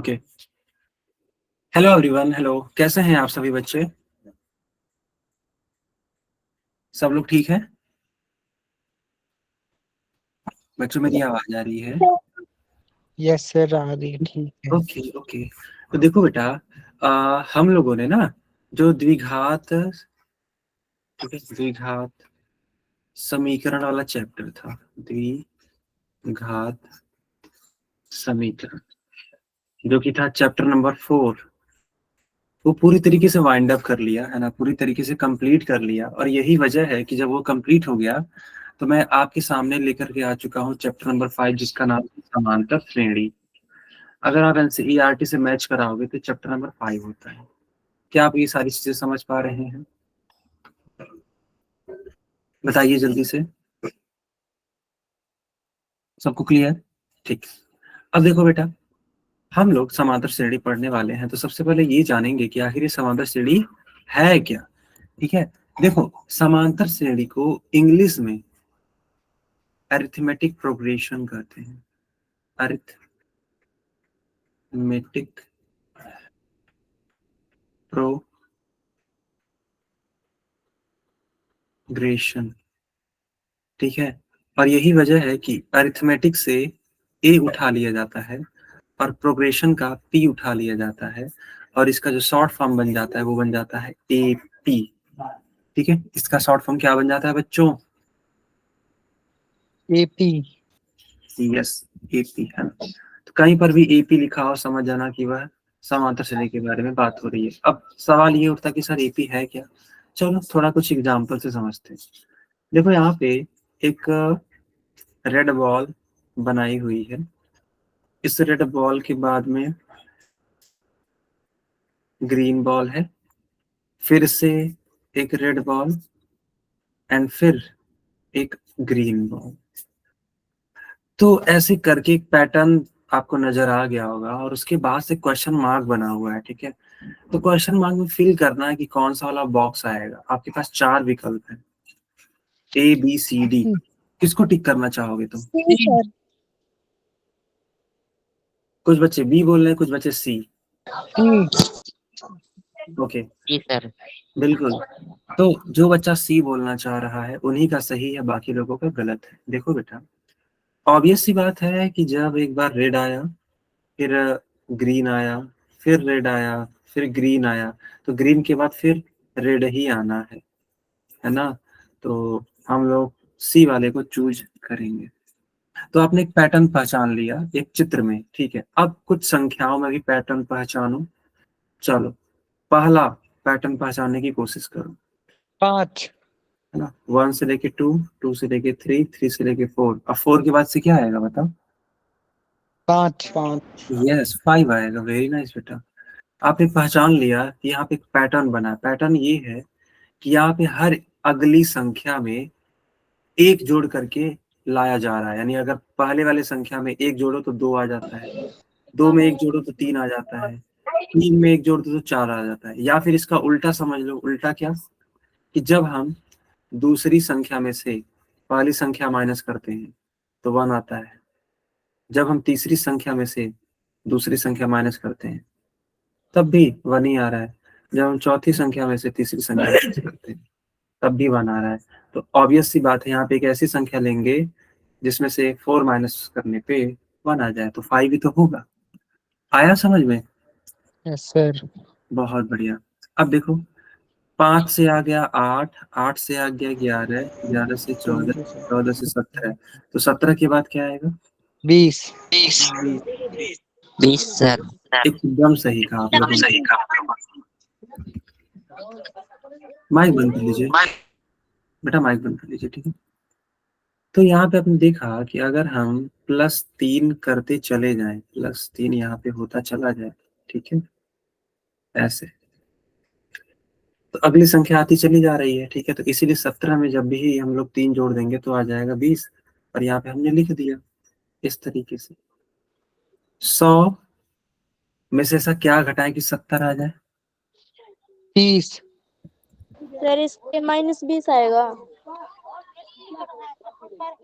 Okay. Hello everyone. Hello, कैसे हैं आप सभी बच्चे? सब लोग ठीक हैं? बच्चों, मेरी आवाज आ रही है? यस सर, आ रही है। ठीक है। Okay okay. तो देखो बेटा, हम लोगों ने ना जो द्विघात, ठीक है, द्विघात समीकरण वाला चैप्टर था, द्विघात समीकरण, जो कि था चैप्टर नंबर 4, वो पूरी तरीके से वाइंड अप कर लिया है ना, पूरी तरीके से कंप्लीट कर लिया। और यही वजह है कि जब वो कंप्लीट हो गया तो मैं आपके सामने लेकर के आ चुका हूँ चैप्टर नंबर 5, जिसका नाम है समांतर श्रेणी। अगर आप एनसीईआरटी से मैच कराओगे तो चैप्टर नंबर 5 होता है। क्या आप ये सारी चीजें समझ पा रहे हैं? बताइए जल्दी से। सबको क्लियर? ठीक। अब देखो बेटा, हम लोग समांतर श्रेणी पढ़ने वाले हैं, तो सबसे पहले ये जानेंगे कि आखिर ये समांतर श्रेणी है क्या। ठीक है, देखो, समांतर श्रेणी को इंग्लिश में अरिथमेटिक प्रोग्रेशन कहते हैं। अरिथमेटिक प्रोग्रेशन, ठीक है। और यही वजह है कि अरिथमेटिक से ए उठा लिया जाता है और प्रोग्रेशन का पी उठा लिया जाता है, और इसका जो शॉर्ट फॉर्म बन जाता है वो बन जाता है ए पी। ठीक है, इसका शॉर्ट फॉर्म क्या बन जाता है बच्चों? एपी। यस, एपी है ना। तो कहीं पर भी एपी लिखा हो, समझ जाना कि वह समांतर श्रेणी के बारे में बात हो रही है। अब सवाल ये उठता कि सर एपी है क्या? चलो थोड़ा कुछ एग्जाम्पल से समझते हैं। देखो यहाँ पे एक रेड बॉल बनाई हुई है। इस रेड बॉल के बाद में ग्रीन बॉल है, फिर से एक रेड बॉल, एंड फिर एक ग्रीन बॉल। तो ऐसे करके एक पैटर्न आपको नजर आ गया होगा, और उसके बाद से क्वेश्चन मार्क बना हुआ है। ठीक है, तो क्वेश्चन मार्क में फिल करना है कि कौन सा वाला बॉक्स आएगा। आपके पास 4 विकल्प है, ए बी सी डी। किसको टिक करना चाहोगे तुम? सी सर। कुछ बच्चे बी बोल रहे हैं, कुछ बच्चे सी। ओके, जी सर। बिल्कुल। तो जो बच्चा सी बोलना चाह रहा है उन्हीं का सही है, बाकी लोगों का गलत है। देखो बेटा, ऑब्वियस सी बात है कि जब एक बार रेड आया, फिर ग्रीन आया, फिर रेड आया, फिर ग्रीन आया, तो ग्रीन के बाद फिर रेड ही आना है ना। तो हम लोग सी वाले को चूज करेंगे। तो आपने एक पैटर्न पहचान लिया एक चित्र में, ठीक है। अब कुछ संख्याओं में भी पैटर्न पहचानो। चलो, पहला पैटर्न पहचानने की कोशिश करो, 5। है ना। 1 से लेके 2, 2 से लेके 3, 3 से लेके 4। अब 4 के बाद से क्या आएगा बताओ? 5। यस, 5 आएगा। वेरी नाइस बेटा, आपने पहचान लिया कि यहाँ पे एक पैटर्न बना। पैटर्न ये है कि यहाँ पे हर अगली संख्या में एक जोड़ करके लाया जा रहा है। यानी अगर पहले वाले संख्या में एक जोड़ो तो 2 आ जाता है, 2 में एक जोड़ो तो 3 आ जाता है, 3 में एक जोड़ दो तो 4 आ जाता है। या फिर इसका उल्टा समझ लो। उल्टा क्या? कि जब हम दूसरी संख्या में से पहली संख्या माइनस करते हैं तो 1 आता है। जब हम तीसरी संख्या में से दूसरी संख्या माइनस करते हैं तब भी 1 ही आ रहा है। जब हम चौथी संख्या में से तीसरी संख्या माइनस करते हैं तब भी 1 आ रहा है। तो ऑब्वियस सी बात है, यहाँ पे एक ऐसी संख्या लेंगे जिसमें से 4 माइनस करने पे 1 आ जाए, तो 5 ही तो होगा। आया समझ में? Yes sir. बहुत बढ़िया। अब देखो, 5 से आ गया 8, 8 से आ गया 11, 11 से 14, 14 से 17, तो 17 के बाद क्या आएगा? 20। 20 सर। एकदम सही कहा आप लोगों ने। माइक बंद कर लीजिए बेटा, माइक बंद कर लीजिए, ठीक है। तो यहाँ पे आपने देखा कि अगर हम +3 करते चले जाएं, +3 यहाँ पे होता चला जाए, ठीक है, ऐसे, तो अगली संख्या आती चली जा रही है, ठीक है। तो इसीलिए 17 में जब भी हम लोग 3 जोड़ देंगे तो आ जाएगा 20, और यहाँ पे हमने लिख दिया इस तरीके से। 100 में से ऐसा क्या घटाएं कि 70 आ जाए? 30। सर इसके -20 आएगा।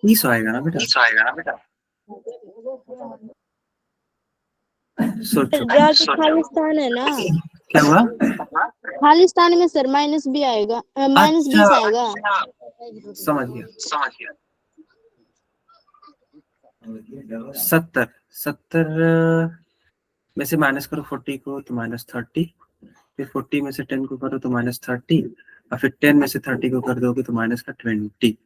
30 आएगा ना बेटा? सोचो राज खालिस्तान है ना, क्या हुआ। खालिस्तान में सर माइनस बी आएगा, माइनस अच्छा 20 आएगा। समझ गया। 70 70 में से माइनस करो 40 को तो -30, फिर 40 में से 10 को करो तो -30, और फिर 10 में से 30 को कर दोगे तो -20।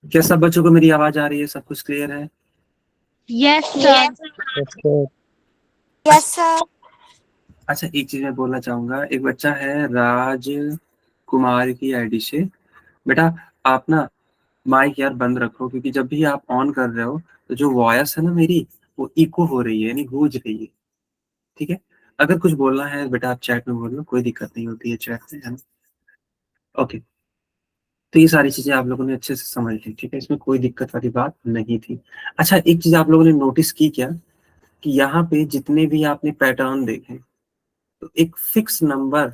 क्या सब बच्चों को मेरी आवाज आ रही है, सब कुछ क्लियर है। Yes sir. Yes, sir. Yes sir. अच्छा एक चीज मैं बोलना चाहूंगा, एक बच्चा है राज कुमार की आईडी से। बेटा आप ना माइक यार बंद रखो, क्योंकि जब भी आप ऑन कर रहे हो तो जो वॉयस है ना मेरी, वो इको हो रही है, यानी गूंज रही है। ठीक है, अगर कुछ बोलना है बेटा आप चैट में बोल लो, कोई दिक्कत नहीं होती है चैट में, है ना। ओके, तो ये सारी चीजें आप लोगों ने अच्छे से समझ ली, ठीक है, इसमें कोई दिक्कत वाली बात नहीं थी। अच्छा एक चीज आप लोगों ने नोटिस की क्या, कि यहाँ पे जितने भी आपने पैटर्न देखे, तो एक फिक्स नंबर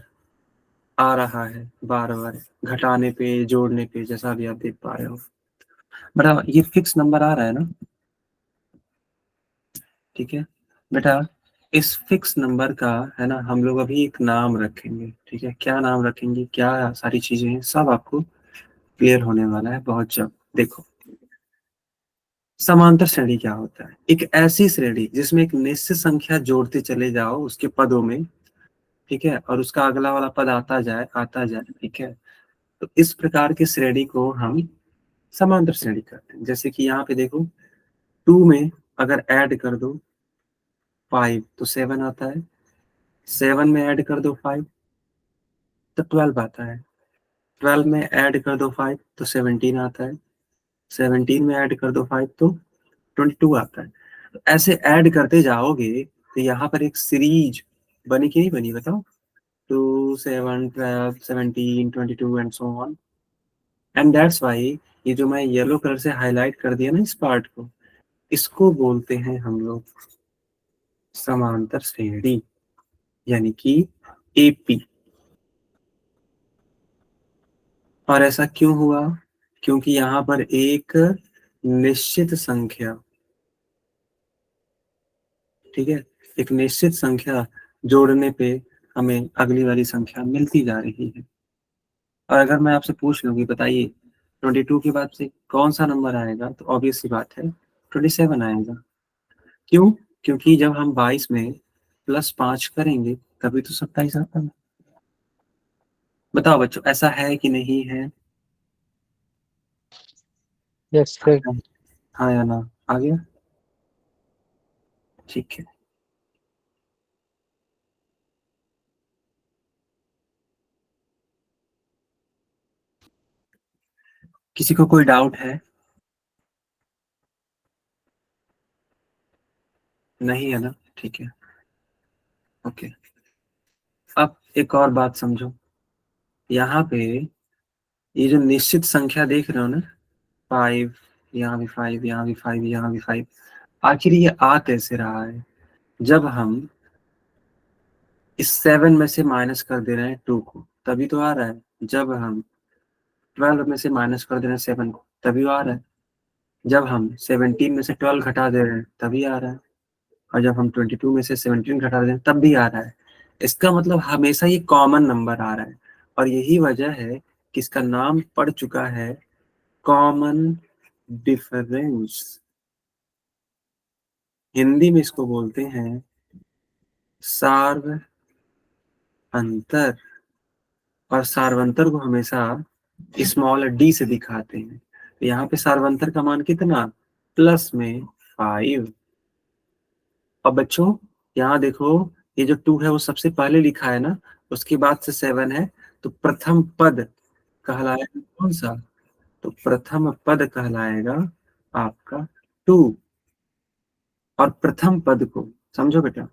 आ रहा है बार बार, घटाने पे जोड़ने पे, जैसा भी आप देख पा रहे हो। बेटा ये फिक्स नंबर आ रहा है ना, ठीक है। बेटा इस फिक्स नंबर का, है ना, हम लोग अभी एक नाम रखेंगे, ठीक है। क्या नाम रखेंगे, क्या सारी चीजें हैं, सब आपको क्लियर होने वाला है बहुत जल्द। देखो समांतर श्रेणी क्या होता है, एक ऐसी श्रेणी जिसमें एक निश्चित संख्या जोड़ते चले जाओ उसके पदों में, ठीक है, और उसका अगला वाला पद आता जाए, ठीक है। तो इस प्रकार की श्रेणी को हम समांतर श्रेणी करते हैं। जैसे कि यहाँ पे देखो, 2 में अगर ऐड कर दो 5 तो 7 आता है, 7 में ऐड कर दो 5 तो 12 आता है, 12 में ऐड कर दो 5 तो 17 आता है, 17 में ऐड कर दो 5 तो 22 आता है। तो ऐसे ऐड करते जाओगे तो यहाँ पर एक सीरीज बनी कि नहीं बनी, बताओ। 2 7 12 17 22 and so on. And that's why ये जो मैं येलो कलर से हाईलाइट कर दिया ना इस पार्ट को, इसको बोलते हैं हम लोग समांतर श्रेणी, यानी कि एपी। और ऐसा क्यों हुआ, क्योंकि यहाँ पर एक निश्चित संख्या, ठीक है, एक निश्चित संख्या जोड़ने पे हमें अगली वाली संख्या मिलती जा रही है। और अगर मैं आपसे पूछ लूँ कि बताइए 22 के बाद से कौन सा नंबर आएगा, तो ऑब्वियस सी बात है 27 आएगा। क्यों, क्योंकि जब हम 22 में +5 करेंगे तभी तो 27 आता है। बताओ बच्चों ऐसा है कि नहीं है। Yes, sir. हाँ या ना, आ गया, ठीक है। किसी को कोई डाउट है, नहीं है ना, ठीक है। ओके, अब एक और बात समझो, यहाँ पे ये जो निश्चित संख्या देख रहे हो ना, 5, यहाँ भी 5, यहाँ भी 5, यहाँ भी 5, आखिर ये आ कैसे रहा है। जब हम इस 7 में से माइनस कर दे रहे हैं 2 को तभी तो आ रहा है, जब हम 12 में से माइनस कर दे रहे हैं 7 को तभी आ रहा है, जब हम 17 में से 12 घटा दे रहे हैं तभी आ रहा है, और जब हम 22 में से 17 घटा दे रहे हैं तब भी आ रहा है। इसका मतलब हमेशा ये कॉमन नंबर आ रहा है, और यही वजह है कि इसका नाम पड़ चुका है कॉमन डिफरेंस। हिंदी में इसको बोलते हैं सार्व अंतर, और सार्वंतर को हमेशा स्मॉल डी से दिखाते हैं। तो यहाँ पे सार्वंतर का मान कितना, +5। और बच्चों यहाँ देखो, ये जो 2 है वो सबसे पहले लिखा है ना, उसके बाद से 7 है, तो प्रथम पद कहलाएगा कौन सा, तो प्रथम पद कहलाएगा आपका 2। और प्रथम पद को समझो बेटा,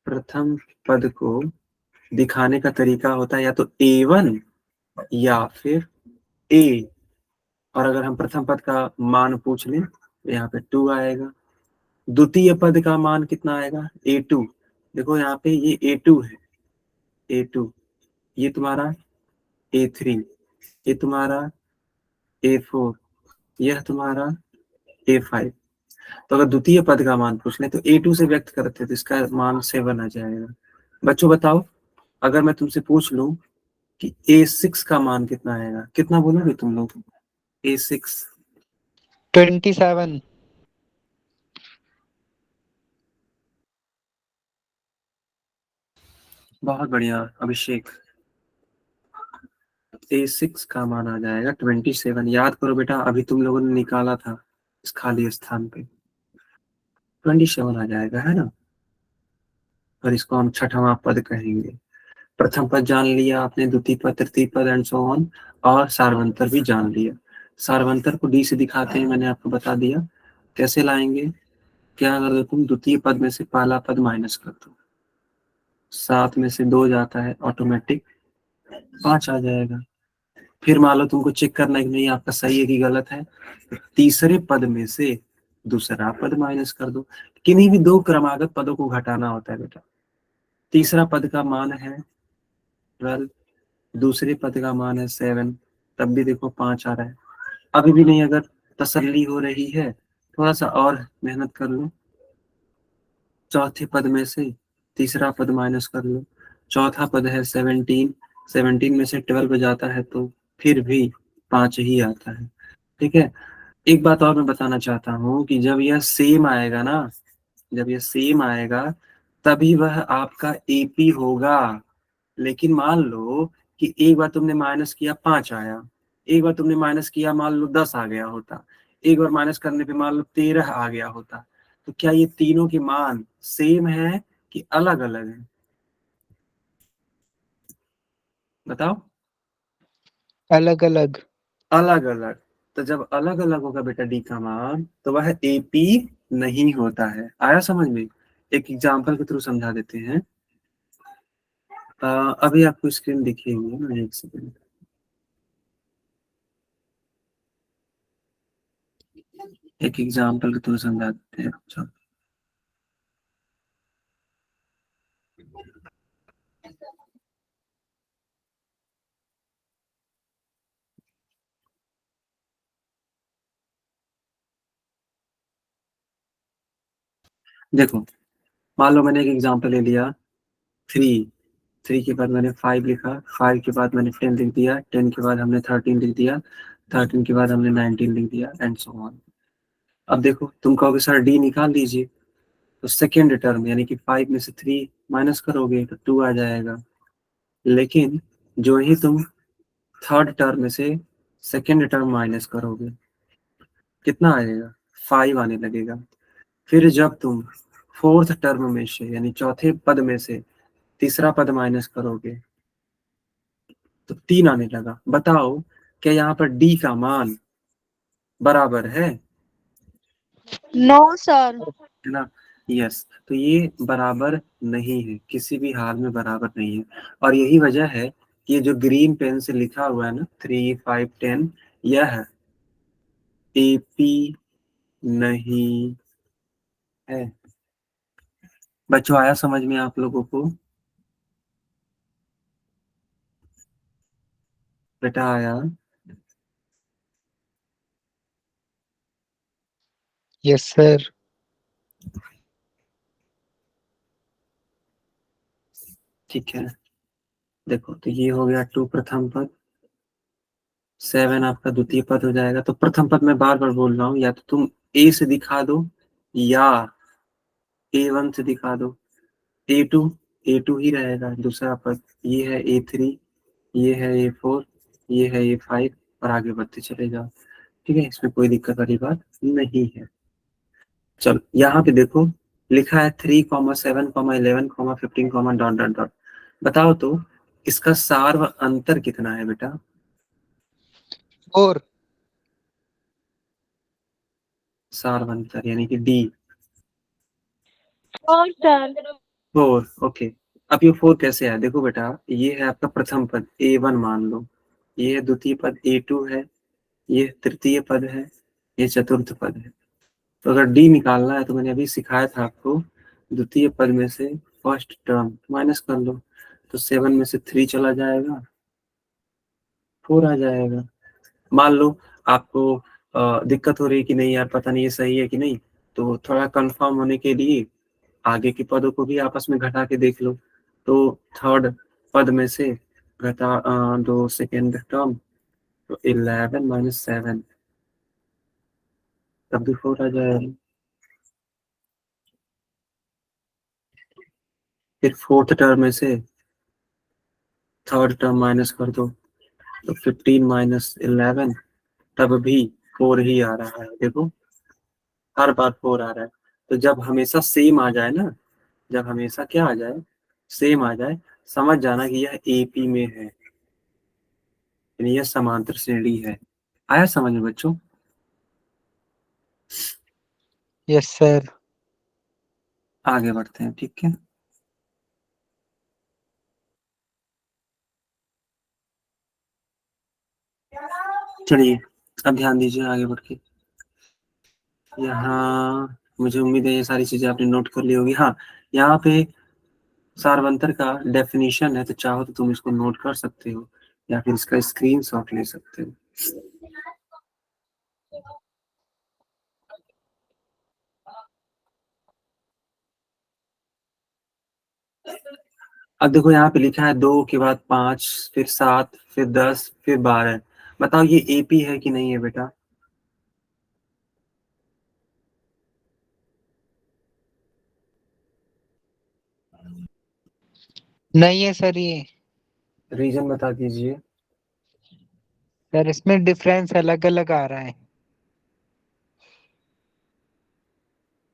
प्रथम पद को दिखाने का तरीका होता है या तो A1 या फिर A। और अगर हम प्रथम पद का मान पूछ लें तो यहाँ पे 2 आएगा, द्वितीय पद का मान कितना आएगा A2। देखो यहाँ पे ये A2 है, A2, ये तुम्हारा A3, ये तुम्हारा A4, यह तुम्हारा A5। तो अगर द्वितीय पद का मान पूछ ले तो A2 से व्यक्त करते तो इसका मान 7 आ जाएगा। बच्चों बताओ, अगर मैं तुमसे पूछ लूं कि A6 का मान कितना आएगा, कितना बोलोगे तुम लोग? A6 27। बहुत बढ़िया अभिषेक। A6 का मान आ जाएगा 27। याद करो बेटा, अभी तुम लोगों ने निकाला था इस खाली स्थान पे 27 आ जाएगा, है ना। और इसको हम छठवां पद कहेंगे। प्रथम पद जान लिया आपने, द्वितीय पद, तृतीय पद एंड सो ऑन, और सार्वंतर भी जान लिया। सार्वंतर को डी से दिखाते हैं, मैंने आपको बता दिया कैसे लाएंगे। क्या कर दो तुम, द्वितीय पद में से पहला पद माइनस कर दो, 7 में से 2 जाता है, ऑटोमेटिक 5 आ जाएगा। फिर मान लो तुमको चेक करना है कि नहीं आपका सही है कि गलत है, तो तीसरे पद में से दूसरा पद माइनस कर दो। किन्हीं भी दो क्रमागत पदों को घटाना होता है बेटा। तीसरा पद का मान है 12, दूसरे पद का मान है 7, तब भी देखो 5 आ रहा है। अभी भी नहीं अगर तसल्ली हो रही है, थोड़ा सा और मेहनत कर लो। चौथे पद में से तीसरा पद माइनस कर लो। चौथा पद है 17, 17 में से 12 जाता है तो फिर भी 5 ही आता है। ठीक है। एक बात और मैं बताना चाहता हूँ कि जब यह सेम आएगा ना, जब यह सेम आएगा तभी वह आपका एपी होगा। लेकिन मान लो कि एक बार तुमने माइनस किया 5 आया, एक बार तुमने माइनस किया मान लो 10 आ गया होता, एक बार माइनस करने पे मान लो 13 आ गया होता, तो क्या ये तीनों के मान सेम है कि अलग अलग है? बताओ। अलग अलग। अलग अलग। तो जब अलग अलग होगा बेटा डी का मान, तो वह एपी नहीं होता है। आया समझ में? एक एग्जांपल के थ्रू समझा देते हैं। अभी आपको स्क्रीन दिखेगी ना, एक सेकंड। एक एग्जांपल के थ्रू समझा देते हैं। अच्छा, देखो, मान लो मैंने एक एग्जांपल ले लिया 3, 3 के बाद मैंने 5 लिखा, 5 के बाद मैंने 10 लिख दिया, 10 के बाद हमने 13 लिख दिया, 13 के बाद हमने 19 लिख दिया एंड सो ऑन। अब देखो तुम कहोगे सर डी निकाल लीजिए, तो सेकेंड टर्म यानी कि 5 में से 3 माइनस करोगे तो 2 आ जाएगा। लेकिन जो ही तुम थर्ड टर्म में से सेकेंड टर्म माइनस करोगे, कितना आएगा? 5 आने लगेगा। फिर जब तुम फोर्थ टर्म में से यानी चौथे पद में से तीसरा पद माइनस करोगे तो 3 आने लगा। बताओ क्या यहाँ पर डी का मान बराबर है? No sir. है ना। यस, तो ये बराबर नहीं है, किसी भी हाल में बराबर नहीं है। और यही वजह है कि ये जो ग्रीन पेन से लिखा हुआ है ना 3, 5, 10, यह एपी नहीं है। बच्चों आया समझ में आप लोगों को? बेटा आया? Yes sir. ठीक है। देखो तो ये हो गया 2 प्रथम पद, 7 आपका द्वितीय पद हो जाएगा। तो प्रथम पद मैं बार बार बोल रहा हूँ, या तो तुम ए से दिखा दो या A1 से दिखा दो। A2, A2 ही रहेगा दूसरा पद। ये है A3, ये है A4, ये है A5, और आगे बढ़ते चले जाओ। ठीक है, इसमें कोई दिक्कत वाली बात नहीं है। चलो यहाँ पे देखो लिखा है 3, 7, 11, 15, डॉट डॉट डॉट। बताओ तो इसका सार्व अंतर कितना है बेटा? 4। सार्व अंतर यानी कि डी। 4 सर। 4, ओके। अब ये 4 कैसे है? देखो बेटा, ये है आपका प्रथम पद A1 मान लो, ये है द्वितीय पद A2 है, ये तृतीय पद है, ये चतुर्थ पद है। तो अगर डी निकालना है तो मैंने अभी सिखाया था आपको, द्वितीय पद में से फर्स्ट टर्म माइनस कर लो। तो 7 में से 3 चला जाएगा, 4 आ जाएगा। मान लो आपको दिक्कत हो रही है कि नहीं यार पता नहीं ये सही है कि नहीं, तो थोड़ा कंफर्म होने के लिए आगे के पदों को भी आपस में घटा के देख लो। तो थर्ड पद में से घटा दो सेकेंड टर्म, तो 11 माइनस 7, तब भी 4 आ जाएगा। फिर फोर्थ टर्म में से थर्ड टर्म माइनस कर दो, तो 15 माइनस 11, तब भी 4 ही आ रहा है। देखो हर बार 4 आ रहा है। तो जब हमेशा सेम आ जाए ना, जब हमेशा क्या आ जाए, सेम आ जाए, समझ जाना कि यह एपी में है, यानी यह समांतर श्रेणी है। आया समझ में बच्चों? Yes sir. आगे बढ़ते हैं, ठीक है। चलिए अब ध्यान दीजिए आगे बढ़ के। यहाँ मुझे उम्मीद है ये सारी चीजें आपने नोट कर ली होगी। हाँ, यहाँ पे सारवंतर का डेफिनेशन है, तो चाहो तो तुम इसको नोट कर सकते हो या फिर इसका स्क्रीनशॉट ले सकते हो। अब देखो यहाँ पे लिखा है 2 के बाद 5, फिर 7, फिर 10, फिर 12। बताओ ये एपी है कि नहीं है बेटा? नहीं है सर ये। रीजन बता दीजिए। सर इसमें डिफरेंस अलग अलग आ रहा है।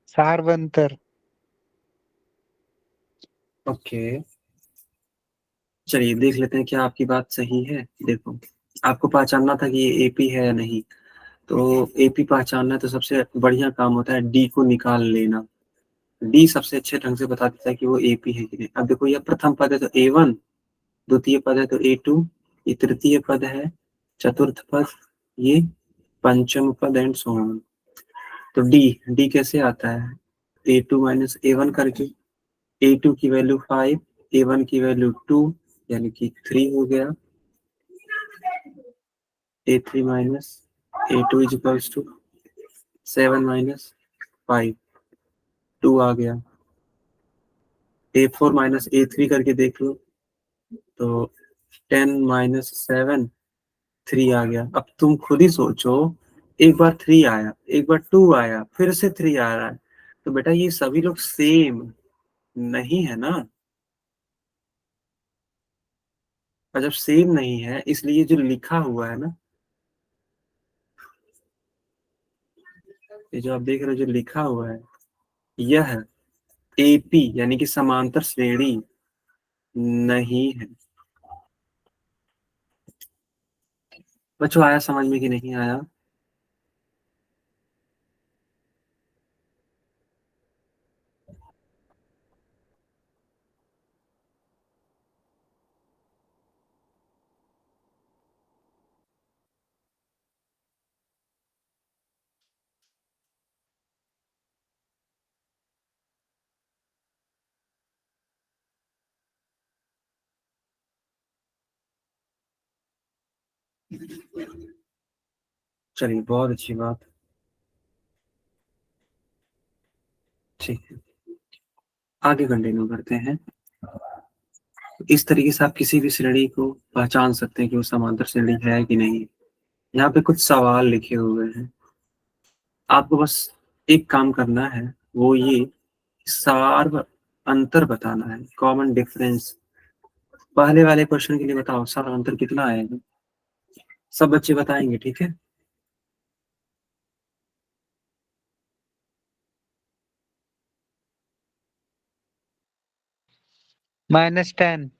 सारवंतर। ओके, चलिए देख लेते हैं क्या आपकी बात सही है। देखो आपको पहचानना था कि ये एपी है या नहीं, तो एपी पहचानना है तो सबसे बढ़िया काम होता है डी को निकाल लेना। डी सबसे अच्छे ढंग से बता देता है कि वो एपी है कि नहीं। अब देखो ये प्रथम पद है तो A1, द्वितीय पद है तो A2, ये तृतीय पद है, चतुर्थ पद, ये पंचम पद एंड सो ऑन। तो डी डी कैसे आता है? A2 माइनस A1 करके। A2 की वैल्यू 5, A1 की वैल्यू 2, यानी कि 3 हो गया। A3 minus A2 is equals to 7 minus 5, 2 आ गया। A4 माइनस A3 करके देख लो, तो 10 माइनस 7, 3 आ गया। अब तुम खुद ही सोचो, एक बार 3 आया, एक बार 2 आया, फिर से 3 आ रहा है, तो बेटा ये सभी लोग सेम नहीं है ना। और जब सेम नहीं है, इसलिए जो लिखा हुआ है ना, ये जो आप देख रहे हो जो लिखा हुआ है, यह एपी यानी कि समांतर श्रेणी नहीं है। बच्चों आया समझ में कि नहीं आया? चलिए बहुत अच्छी बात, ठीक है आगे कंटिन्यू करते हैं। इस तरीके से आप किसी भी श्रेणी को पहचान सकते हैं कि वो समांतर श्रेणी है कि नहीं। यहाँ पे कुछ सवाल लिखे हुए हैं, आपको बस एक काम करना है, वो ये सार्व अंतर बताना है, कॉमन डिफरेंस। पहले वाले क्वेश्चन के लिए बताओ सार्व अंतर कितना आएगा? सब बच्चे बताएंगे, ठीक है। -10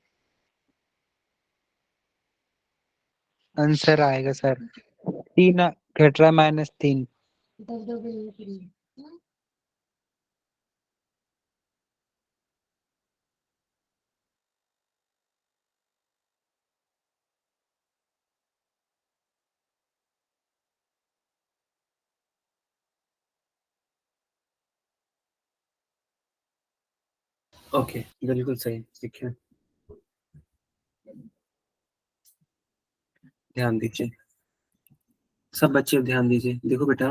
आंसर आएगा सर। 3 घट रहा है, -3। ओके बिल्कुल सही, ठीक है। ध्यान दीजिए, सब बच्चे ध्यान दीजिए। देखो बेटा,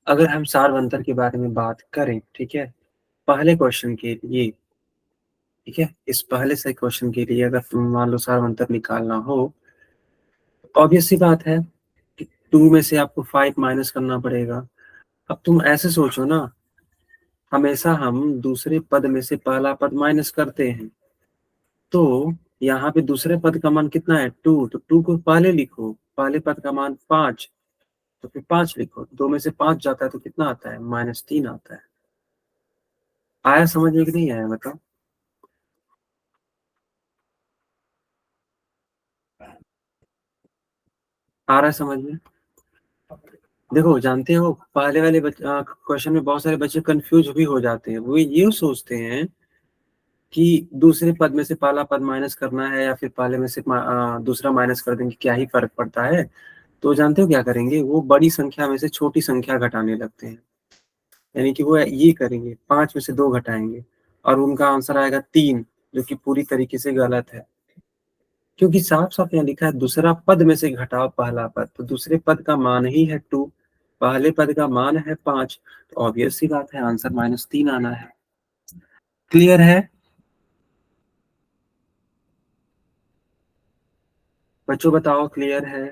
अगर हम सारवंतर के बारे में बात करें, ठीक है, पहले क्वेश्चन के लिए, ठीक है, इस पहले से क्वेश्चन के लिए अगर तुम मान लो सारवंतर निकालना हो, ऑब्वियस सी बात है कि 2 में से आपको 5 माइनस करना पड़ेगा। अब तुम ऐसे सोचो ना, हमेशा हम दूसरे पद में से पहला पद माइनस करते हैं, तो यहाँ पे दूसरे पद का मान कितना है? 2, तो 2 को पहले लिखो, पहले पद का मान 5, तो फिर 5 लिखो, 2 में से 5 जाता है तो कितना आता है? -3 आता है। आया समझ में कि नहीं आया बताओ? आ रहा है समझ में? देखो, जानते हो पहले वाले क्वेश्चन में बहुत सारे बच्चे कंफ्यूज भी हो जाते हैं। वो ये सोचते हैं कि दूसरे पद में से पहला पद माइनस करना है या फिर पहले में से दूसरा माइनस कर देंगे, क्या ही फर्क पड़ता है। तो जानते हो क्या करेंगे? वो बड़ी संख्या में से छोटी संख्या घटाने लगते हैं, यानी कि वो ये करेंगे, 5 में से 2 घटाएंगे और उनका आंसर आएगा 3, जो कि पूरी तरीके से गलत है, क्योंकि साफ साफ यहाँ लिखा है दूसरा पद में से घटाओ पहला पद, तो दूसरे पद का मान ही है 2, पहले पद का मान है 5, तो ऑब्वियस सी बात है आंसर -3 आना है। क्लियर है बच्चों? बताओ, क्लियर है?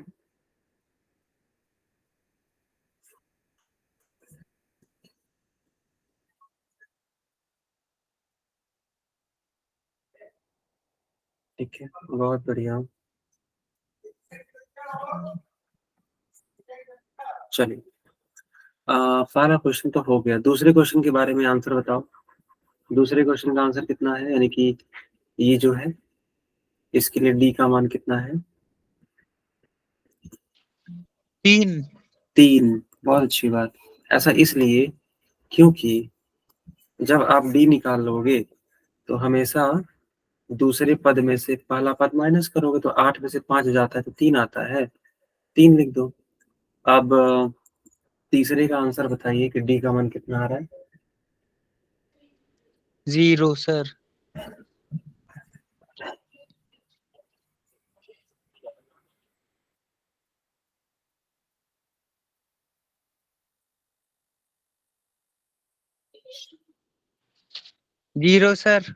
ठीक है, बहुत बढ़िया। चलिए, पहला क्वेश्चन तो हो गया, दूसरे क्वेश्चन के बारे में आंसर बताओ। दूसरे क्वेश्चन का आंसर कितना है, यानी कि ये जो है, इसके लिए डी का मान कितना है? 3। 3। बहुत अच्छी बात। ऐसा इसलिए क्योंकि जब आप डी निकाल लोगे तो हमेशा दूसरे पद में से पहला पद माइनस करोगे, तो 8 में से 5 जाता है तो 3 आता है, 3 लिख दो। अब तीसरे का आंसर बताइए कि डी का मान कितना आ रहा है? 0 सर। Zero sir.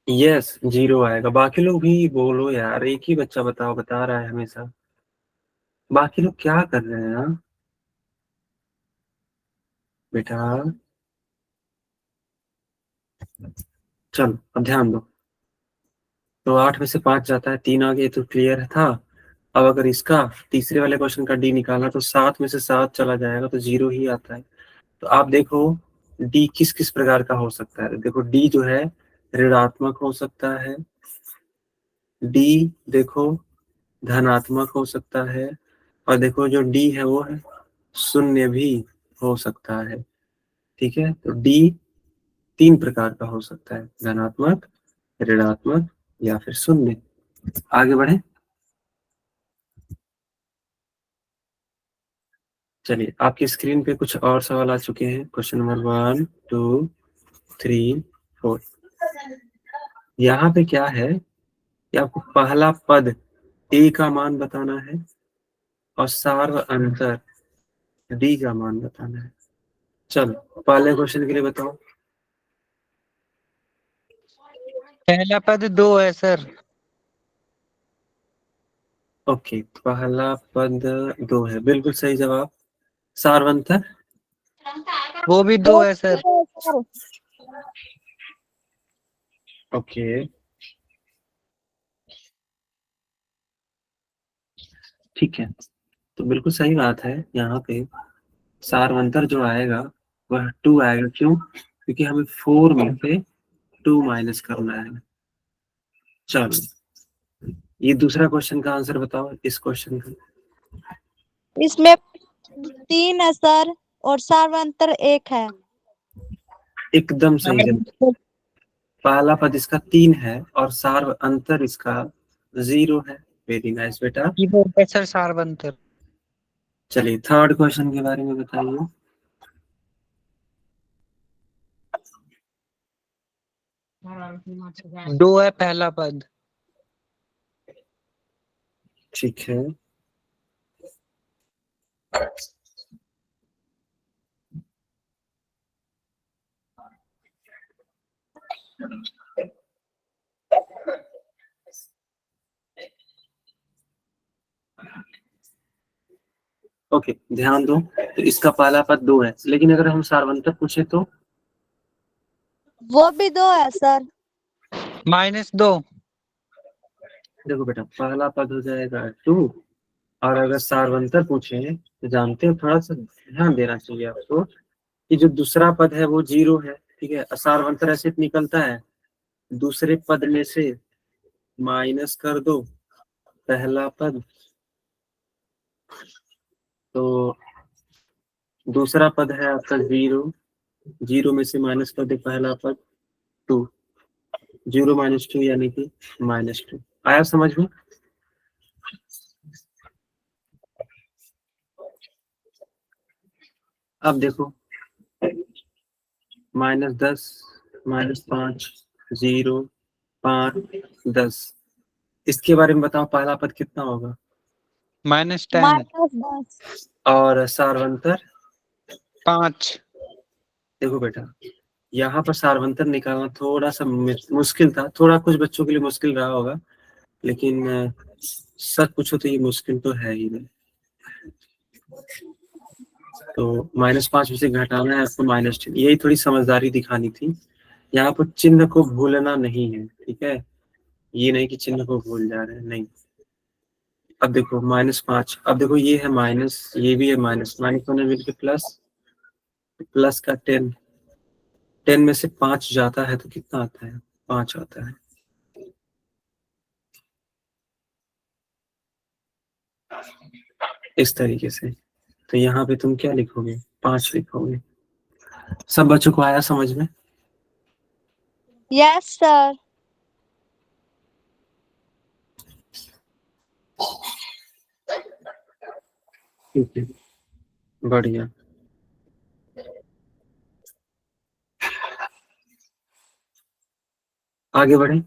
यस, 0 आएगा। बाकी लोग भी बोलो यार, एक ही बच्चा बताओ, बता रहा है हमेशा, बाकी लोग क्या कर रहे हैं? हाँ? बेटा चलो अब ध्यान दो। तो 8 में से 5 जाता है, 3 आ गए, तो क्लियर था। अब अगर इसका तीसरे वाले क्वेश्चन का डी निकालना, तो 7 में से 7 चला जाएगा तो 0 ही आता है। तो आप देखो डी किस किस प्रकार का हो सकता है। देखो डी जो है ऋणात्मक हो सकता है, डी देखो धनात्मक हो सकता है, और देखो जो डी है वो है शून्य भी हो सकता है। ठीक है, तो डी 3 प्रकार का हो सकता है, धनात्मक, ऋणात्मक या फिर शून्य। आगे बढ़े। चलिए, आपकी स्क्रीन पे कुछ और सवाल आ चुके हैं। Question number 1, 2, 3, 4। यहाँ पे क्या है कि आपको पहला पद ए का मान बताना है और सार व अंतर डी का मान बताना है। चलो पहले क्वेश्चन के लिए बताओ। पहला पद 2 है सर। ओके, पहला पद 2 है, बिल्कुल सही जवाब। सार व अंतर वो भी 2 है सर। सर ओके, ठीक है, तो बिल्कुल सही बात है। यहाँ पे सारवंतर जो आएगा वह 2 आएगा। क्यों? क्योंकि हमें 4 में से 2 माइनस करना है। चलो, ये दूसरा क्वेश्चन का आंसर बताओ, इस क्वेश्चन का। इसमें 3 है सर और सार्वंतर 1 है। एकदम सही जवाब। पहला पद इसका 3 है और सार अंतर इसका 0 है। वेरी नाइस बेटा। कीबोर्ड है सर सारवंतर। चलिए थर्ड क्वेश्चन के बारे में बताइए। 2 है पहला पद। ठीक है। ओके, ध्यान दो। तो इसका पहला पद 2 है, लेकिन अगर हम सार्वंतर पूछे तो वो भी 2 है सर। -2। देखो बेटा, पहला पद हो जाएगा 2, और अगर सार्वंतर पूछे तो जानते हो, थोड़ा सा ध्यान देना चाहिए आपको कि जो दूसरा पद है वो 0 है। ठीक है, सार्वंतर ऐसे निकलता है, दूसरे पद में से माइनस कर दो पहला पद, तो दूसरा पद है आपका 0, 0 में से माइनस कर दे पहला पद 2, 0 - 2 यानी कि -2। आया समझ में? अब देखो, -10, -5, 0, 5, 10, इसके बारे में बताओ, पहला पद कितना होगा? -10। -10। और सार्वंतर 5। देखो बेटा, यहाँ पर सार्वंतर निकालना थोड़ा सा मुश्किल था, थोड़ा कुछ बच्चों के लिए मुश्किल रहा होगा, लेकिन सच पूछो तो ये मुश्किल तो है ही नहीं। तो -5 में से घटाना है आपको -10, यही थोड़ी समझदारी दिखानी थी। यहाँ पर चिन्ह को भूलना नहीं है, ठीक है? ये नहीं कि चिन्ह को भूल जा रहे हैं, नहीं। अब देखो -5, अब देखो ये है माइनस, ये भी है माइनस, माइनस होने मिलकर प्लस, प्लस का 10, 10 में से 5 जाता है तो कितना आता है? 5 आता है। इस तरीके से, तो यहाँ पे तुम क्या लिखोगे? 5 लिखोगे। सब बच्चों को आया समझ में? Yes sir. ठीक है, बढ़िया। आगे बढ़े।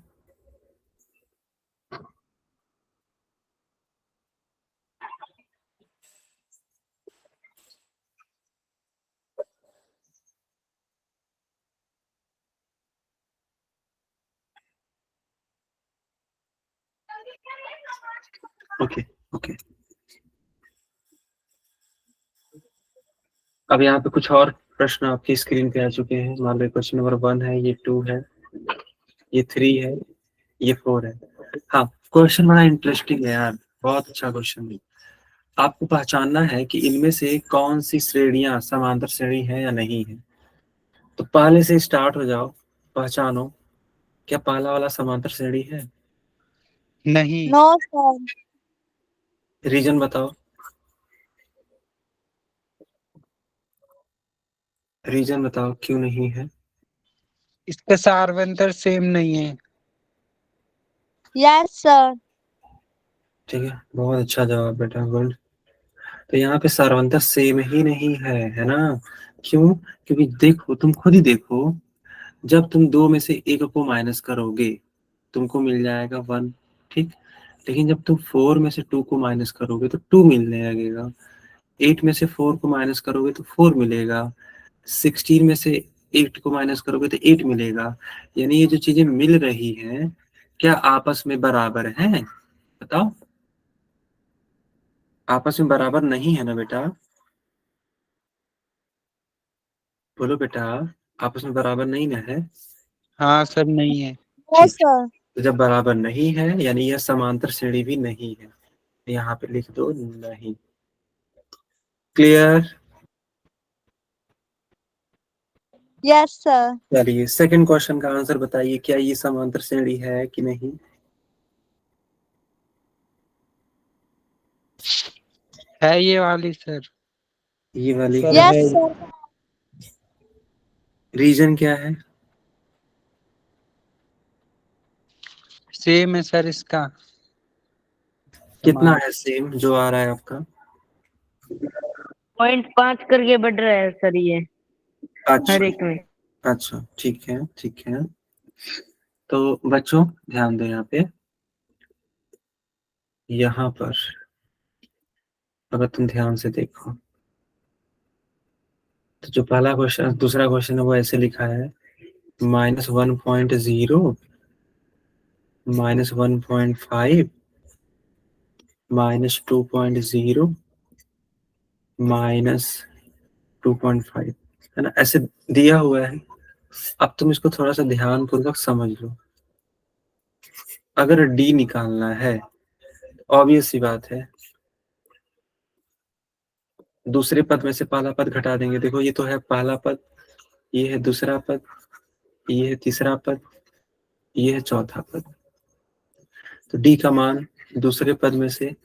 ओके ओके, अब यहाँ पे कुछ और प्रश्न आपकी स्क्रीन पे आ चुके हैं। मान लो क्वेश्चन नंबर 1 है, ये 2 है, ये 3 है, ये 4 है। हाँ, क्वेश्चन बड़ा इंटरेस्टिंग है यार, बहुत अच्छा क्वेश्चन है। आपको पहचानना है कि इनमें से कौन सी श्रेणियां समांतर श्रेणी है या नहीं है। तो पहले से स्टार्ट हो जाओ, पहचानो, क्या पहला वाला समांतर श्रेणी है? नहीं। No sir. रीजन बताओ, रीजन बताओ क्यों नहीं है? इसका सार्वंतर सेम नहीं है। Yes sir. ठीक है, बहुत अच्छा जवाब बेटा, गुड। तो यहाँ पे सार्वंतर सेम ही नहीं है ना? क्यों? क्योंकि देखो, तुम खुद ही देखो, जब तुम 2 में से 1 को माइनस करोगे तुमको मिल जाएगा 1, ठीक। लेकिन जब तुम 4 में से 2 को माइनस करोगे तो 2 मिलने लगेगा। 8 में से 4 को माइनस करोगे तो 4 मिलेगा। 16 में से 8 को माइनस करोगे तो 8 मिलेगा। यानी ये जो चीजें मिल रही हैं, क्या आपस में बराबर हैं? बताओ, आपस में बराबर नहीं है ना बेटा? बोलो बेटा, आपस में बराबर नहीं ना है? हाँ सर, नहीं है। नो ठीक, सर। तो जब बराबर नहीं है यानी यह समांतर श्रेणी भी नहीं है। यहाँ पे लिख दो नहीं। क्लियर? Yes sir. चलिए, सेकंड क्वेश्चन का आंसर बताइए, क्या ये समांतर श्रेणी है कि नहीं? है ये वाली सर। ये वाली सर है। यस है। सर। रीजन क्या है? सेम है सर इसका। कितना समान। है सेम जो आ रहा है आपका? 0.5 करके बढ़ रहा है सर ये हर अच्छा एक में। अच्छा, ठीक है ठीक है। तो बच्चों ध्यान दो यहाँ पे, यहाँ पर अगर तुम ध्यान से देखो तो जो पहला क्वेश्चन, दूसरा क्वेश्चन है वो ऐसे लिखा है -1.0 -1.5 -2.0 -2.5, है ना, ऐसे दिया हुआ है। अब तुम इसको थोड़ा सा ध्यान पूर्वक समझ लो। अगर डी निकालना है, ऑब्वियस सी बात है, दूसरे पद में से पहला पद घटा देंगे। देखो ये तो है पहला पद, ये है दूसरा पद, ये है तीसरा पद, ये है चौथा पद। तो डी का मान दूसरे पद में से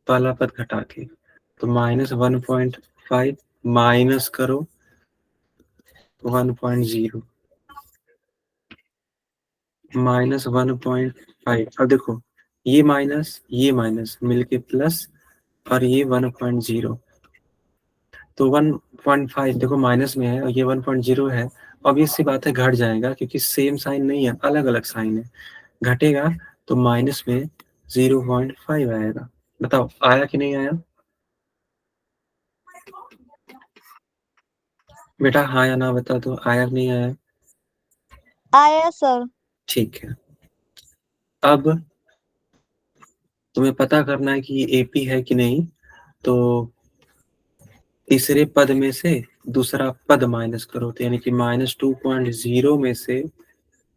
पहला पद घटा के, तो -1.5 माइनस करो 1.0 -1.5। अब देखो ये माइनस मिलके प्लस, और ये 1.0, तो 1.5 देखो माइनस में है और ये 1.0 है। ऑब्वियस सी बात है घट जाएगा, क्योंकि सेम साइन नहीं है, अलग अलग साइन है। घटेगा तो माइनस में 0.5 आएगा। बताओ आया कि नहीं आया बेटा? हाँ या ना बता दो, आया कि नहीं आया? आया सर। ठीक है। अब तुम्हें पता करना है कि ये एपी है कि नहीं। तो तीसरे पद में से दूसरा पद माइनस करो, तो यानी कि -2.0 में से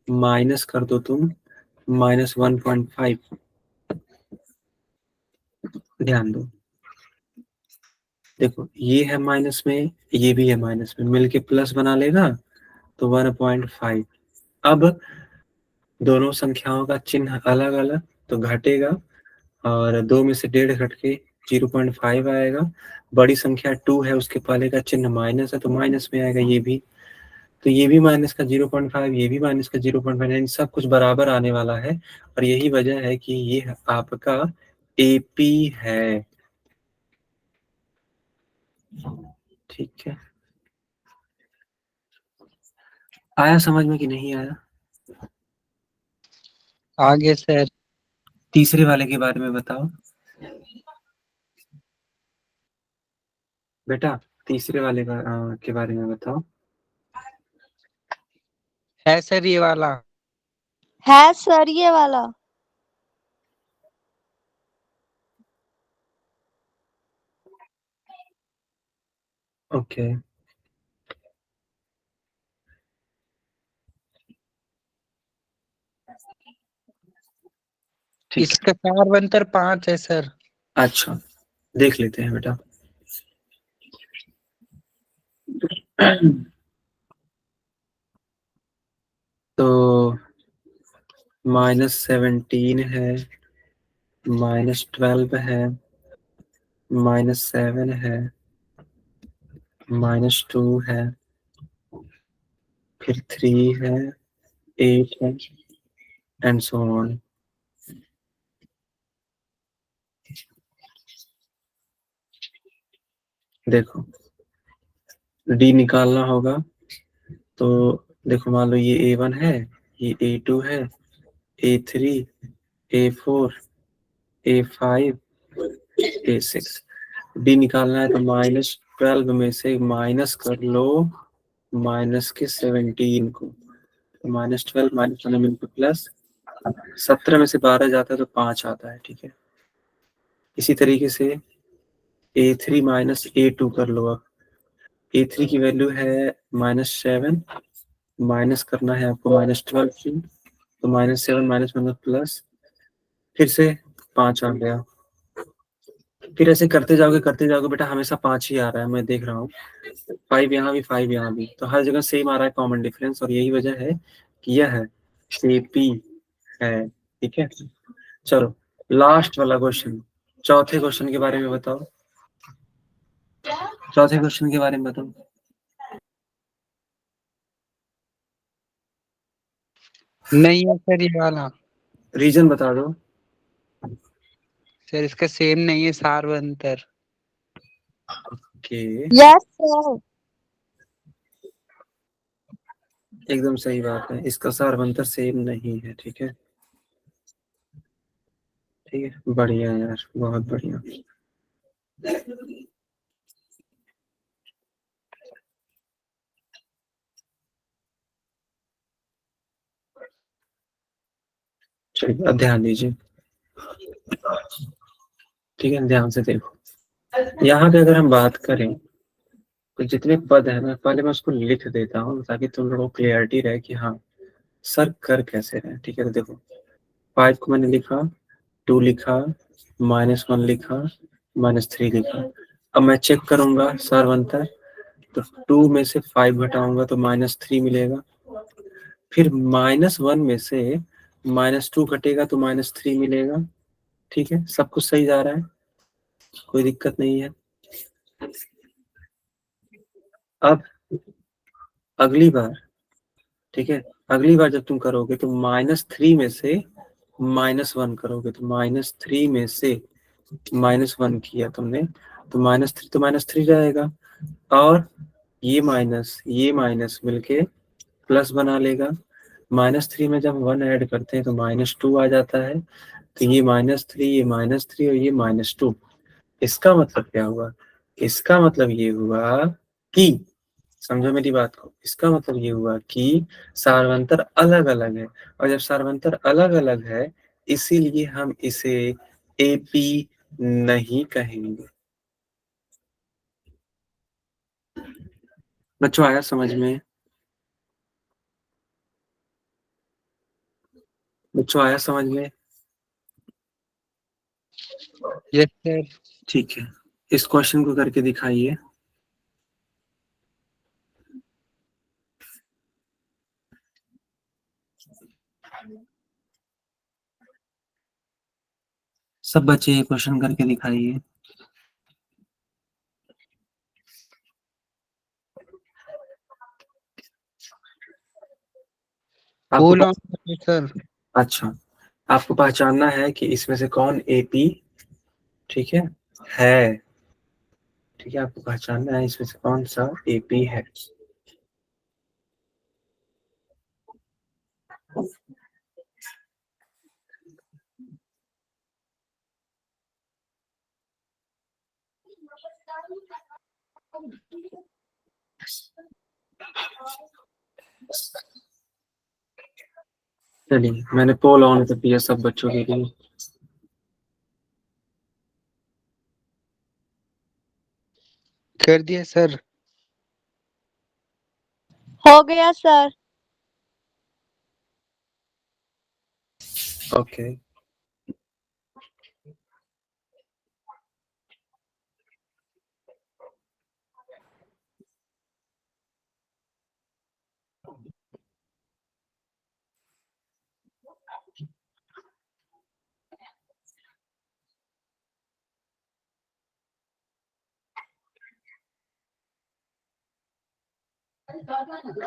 माइनस कर दो तुम -1.5। ध्यान दो, देखो ये है माइनस में, ये भी है माइनस में, मिलके प्लस बना लेगा तो 1.5। अब दोनों संख्याओं का चिन्ह अलग अलग, तो घटेगा, और 2 में से 1.5 घट के 0.5 आएगा। बड़ी संख्या 2 है, उसके पहले का चिन्ह माइनस है, तो माइनस में आएगा ये भी। तो ये भी माइनस का 0.5, ये भी माइनस का 0.5, यानी सब कुछ बराबर आने वाला है। और यही वजह है कि ये आपका एपी है। ठीक है, आया समझ में कि नहीं आया? आगे सर। तीसरे वाले के बारे में बताओ बेटा, तीसरे वाले के बारे में बताओ। है सर ये वाला। है सर ये वाला। ओके, ठीक है। इसका सारवंतर 5 है सर। अच्छा, देख लेते हैं बेटा। तो -17 है, -12 है, -7 है, -2 है, फिर 3 है, 8 है, एंड सो ऑन। देखो डी निकालना होगा, तो देखो मान लो ये A1 है, ये A2 है, A3, A4, A5, A6। D निकालना है तो -12 में से माइनस कर लो -17 को, तो -12 -1 मिलकर प्लस, 17 में से 12 जाता है तो 5 आता है। ठीक है, इसी तरीके से A3 -A2 कर लो। अब A3 की वैल्यू है -7, माइनस करना है आपको -12 की, तो -7 -1 प्लस, फिर से 5 आ गया। फिर ऐसे करते जाओगे बेटा, हमेशा 5 ही आ रहा है, मैं देख रहा हूँ। 5 यहाँ भी, 5 यहाँ भी, तो हर जगह सेम आ रहा है कॉमन डिफरेंस, और यही वजह है कि यह है एपी है। ठीक है, चलो लास्ट वाला क्वेश्चन, चौथे क्वेश्चन के बारे में बताओ। चौथे क्वेश्चन के बारे में बताओ। नहीं है सर ये वाला। रीजन बता दो। सर इसका सेम नहीं है सारवंतर। कि यस सर। एकदम सही बात है, इसका सारवंतर सेम नहीं है। ठीक है, ठीक है, बढ़िया यार, बहुत बढ़िया। चलिए अब ध्यान दीजिए, ठीक है, ध्यान से देखो। यहाँ पे अगर हम बात करें तो जितने पद है ना, पहले मैं उसको लिख देता हूँ ताकि तुम लोगों को क्लियरिटी रहे कि हाँ सर कर कैसे रहे। ठीक है, तो देखो 5 को मैंने लिखा, 2 लिखा, -1 लिखा, -3 लिखा। अब मैं चेक करूंगा सर्वंतर, तो 2 में से 5 घटाऊंगा तो -3 मिलेगा। फिर -1 में से -2 घटेगा तो -3 मिलेगा। ठीक है, सब कुछ सही जा रहा है, कोई दिक्कत नहीं है। अब अगली बार, ठीक है, अगली बार जब तुम करोगे तो -3 में से -1 करोगे, तो -3 में से -1 किया तुमने तो -3 तो -3 जाएगा, और ये माइनस मिलके प्लस बना लेगा। -3 में जब 1 ऐड करते हैं तो -2 आ जाता है, तो ये -3, ये -3 और ये -2। इसका मतलब क्या हुआ? इसका मतलब ये हुआ कि, समझो मेरी बात को, इसका मतलब ये हुआ कि सार्वंतर अलग अलग है, और जब सार्वंतर अलग अलग है इसीलिए हम इसे एपी नहीं कहेंगे। बच्चों आया समझ में? बच्चों आया समझ में? Yes sir. ठीक है, इस क्वेश्चन को करके दिखाइए। सब बच्चे ये क्वेश्चन करके दिखाइए। आपको फुल ऑन सर। अच्छा, आपको पहचानना है कि इसमें से कौन एपी, ठीक है, ठीक है, आपको पहचानना है इसमें से कौन सा एपी है। चलिए मैंने पोल ऑन कर दिया सब बच्चों के लिए। कर दिया सर। हो गया सर। ओके,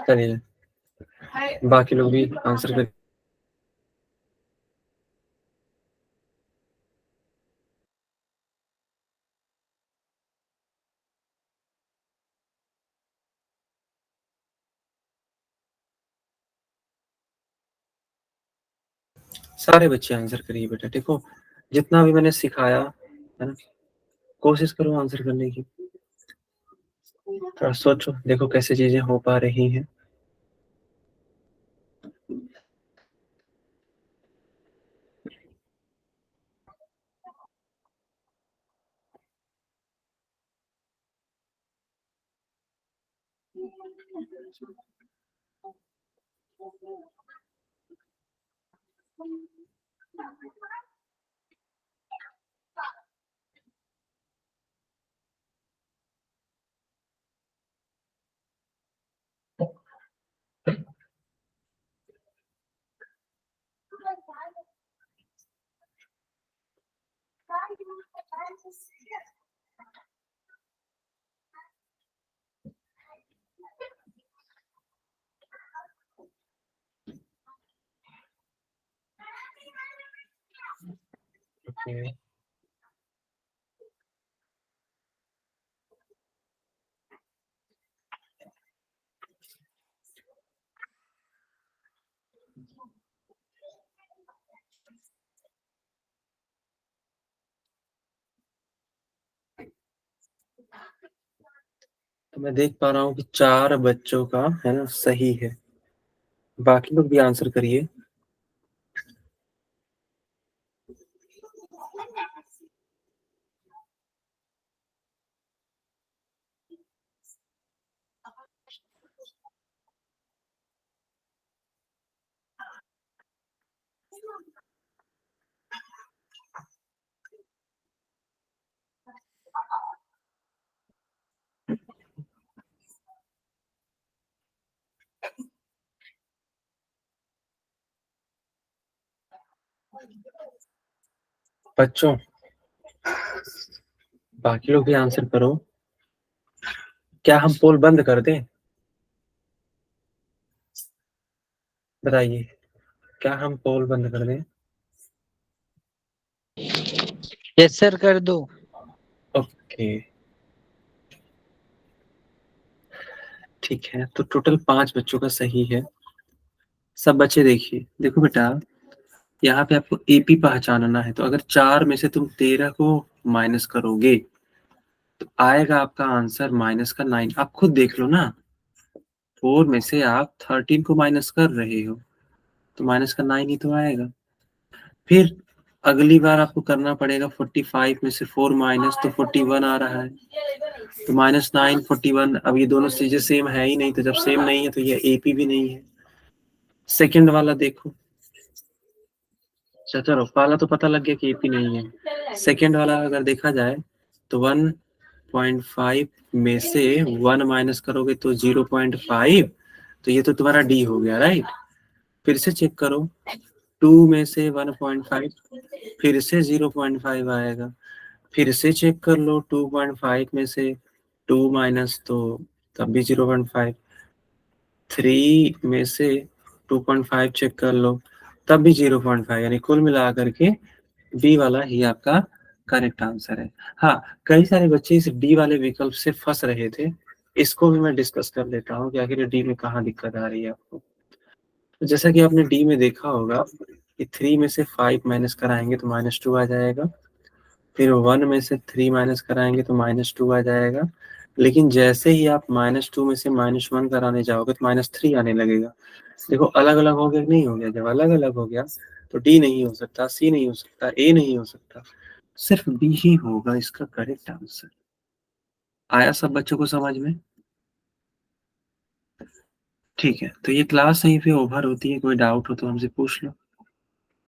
चलिए बाकी लोग भी आंसर कर। सारे बच्चे आंसर करिए बेटा, देखो जितना भी मैंने सिखाया है ना, कोशिश करो आंसर करने की। थोड़ा सोचो, देखो कैसे चीजें हो पा रही हैं। ओके, तो मैं देख पा रहा हूँ कि 4 बच्चों का है ना सही है। बाकी लोग भी आंसर करिए। बच्चों, बाकी लोग भी आंसर करो। क्या हम पोल बंद कर दें? बताइए, क्या हम पोल बंद कर दें? यस सर, कर दो। ओके, ठीक है। तो टोटल 5 बच्चों का सही है। सब बच्चे देखिए, देखो बेटा, यहाँ पे आपको एपी पहचानना है। तो अगर 4 में से तुम 13 को माइनस करोगे तो आएगा आपका आंसर -9। आप खुद देख लो ना, 4 में से आप 13 को माइनस कर रहे हो तो -9 ही तो आएगा। फिर अगली बार आपको करना पड़ेगा 45 में से 4 माइनस, तो 41 आ रहा है। तो -9 41, अब ये दोनों चीजें सेम है ही नहीं, तो जब सेम नहीं है तो ये एपी भी नहीं है। सेकंड वाला देखो, चलो पहला तो पता लग गया कि एपी नहीं है। सेकंड वाला अगर देखा जाए तो 1.5 में से 1 माइनस करोगे तो 0.5, तो ये तो तुम्हारा डी हो गया, राइट। फिर से चेक करो, 2 में से 1.5, फिर से 0.5 आएगा। फिर से चेक कर लो, 2.5 में से 2 माइनस, तो तब भी 0.5। 3 में से 2.5 चेक कर लो, तब भी 0.5। यानी कुल मिला करके बी वाला ही आपका करेक्ट आंसर है। हाँ, कई सारे बच्चे इस डी वाले विकल्प से फंस रहे थे, इसको भी मैं डिस्कस कर लेता हूँ कि आखिर डी में कहाँ दिक्कत आ रही है आपको। तो जैसा कि आपने डी में देखा होगा कि 3 में से 5 माइनस कराएंगे तो -2 आ जाएगा। फिर 1 में से 3 माइनस कराएंगे तो -2 आ जाएगा। लेकिन जैसे ही आप -2 में से -1 कराने जाओगे तो -3 आने लगेगा। देखो अलग अलग हो गया कि नहीं हो गया? जब अलग अलग हो गया तो डी नहीं हो सकता, सी नहीं हो सकता, ए नहीं हो सकता, सिर्फ बी ही होगा इसका करेक्ट आंसर। आया सब बच्चों को समझ में? ठीक है, तो ये क्लास यहीं पे ओवर होती है। कोई डाउट हो तो हमसे पूछ लो।